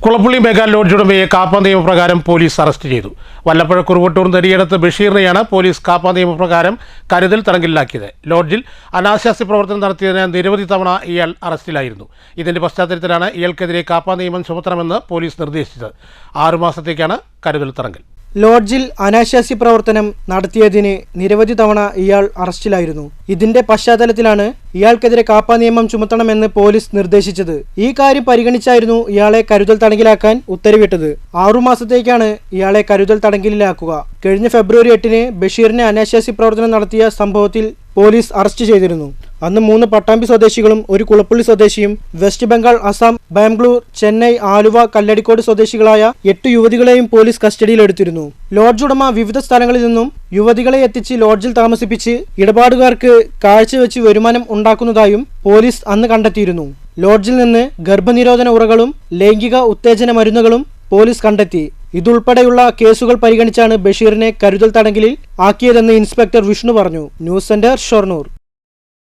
Kulappally mega lodge ഉടമയെ കാപ്പ നിയമപ്രകാരം police arrest ചെയ്തു. വല്ലപ്പുഴ കുറുവട്ടൂർ നെടിയടത്ത് ബഷീറിനെയാണ് പോലീസ് കാപ്പ നിയമപ്രകാരം കരുതൽ തടങ്കലിലാക്കിയത്. ലോഡ്ജിൽ അനാശാസ്യ പ്രവർത്തനം നടത്തിയതിന് നിരവധി തവണ ഇയാൾ അറസ്റ്റിലായിരുന്നു. ഇതിന്റെ പശ്ചാത്തലത്തിലാണ് ഇയാൾക്കെതിരെ കാപ്പ നിയമം ചുമത്തണമെന്ന് പോലീസ് നിർദ്ദേശിച്ചത്. 6 മാസത്തേക്കാണ് കരുതൽ തടങ്കൽ. ലോഡ്ജിൽ അനാശാസ്യ പ്രവർത്തനം നടത്തിയതിന് നിരവധി തവണ ഇയാൾ അറസ്റ്റിലായിരുന്നു. ഇതിന്റെ പശ്ചാത്തലത്തിലാണ് ഇയാൾക്കെതിരെ കാപ്പ നിയമം ചുമത്തണമെന്ന് പോലീസ് നിർദ്ദേശിച്ചത്. ഈ കാര്യം പരിഗണിച്ചായിരുന്നു ഇയാളെ കരുതൽ തടങ്കലിലാക്കാൻ ഉത്തരവിട്ടത്. 6 മാസത്തേക്കാണ് ഇയാളെ കരുതൽ തടങ്കലിലാക്കുക. കഴിഞ്ഞ ഫെബ്രുവരി 8-ന് ബഷീറിനെ അനാശാസ്യ പ്രവർത്തനം നടത്തിയ സംഭവത്തിൽ പോലീസ് അറസ്റ്റ് ചെയ്തിരുന്നു. അന്ന് 3 പട്ടാമ്പി സ്വദേശികളും 1 കുളപ്പള്ളി സ്വദേശിയും വെസ്റ്റ് ബംഗാൾ, അസം, ബാംഗ്ലൂർ, ചെന്നൈ, ആലുവ, കല്ലടിക്കോട് സ്വദേശികളായ 8 യുവതികളെയും പോലീസ് കസ്റ്റഡിയിലെടുത്തിരുന്നു. ലോഡ്ജ് ഉടമ വിവിധ സ്ഥലങ്ങളിൽ നിന്നും യുവതികളെ എത്തിച്ച് ലോഡ്ജിൽ താമസിപ്പിച്ച് ഇടപാടുകാർക്ക് കാഴ്ചവെച്ച് വരുമാനം ഉണ്ടാക്കുന്നതായും പോലീസ് അന്ന് കണ്ടെത്തിയിരുന്നു. ലോഡ്ജിൽ നിന്ന് ഗർഭനിരോധന ഉറകളും ലൈംഗിക ഉത്തേജന മരുന്നുകളും പോലീസ് കണ്ടെത്തി. ഇതുൾപ്പെടെയുള്ള കേസുകൾ പരിഗണിച്ചാണ് ബഷീറിനെ കരുതൽ തടങ്കലിൽ ആക്കിയതെന്ന് ഇൻസ്പെക്ടർ വിഷ്ണു പറഞ്ഞു. News centre, Shoranur.